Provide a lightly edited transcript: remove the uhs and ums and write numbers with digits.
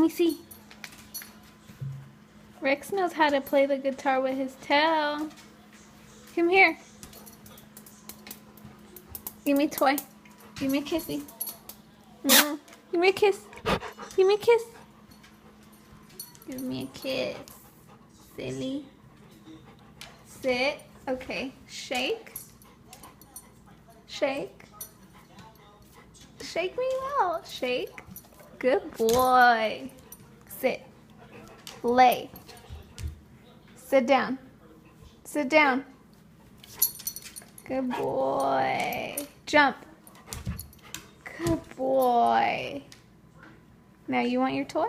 me see. Rex knows how to play the guitar with his tail. Come here. Give me a toy. Give me a kissy. Give me a kiss. Give me a kiss. Give me a kiss. Silly. Sit. Okay. Shake. Shake. Shake me well. Shake. Good boy. Sit. Lay. Sit down. Sit down. Good boy. Jump. Good boy. Now you want your toy?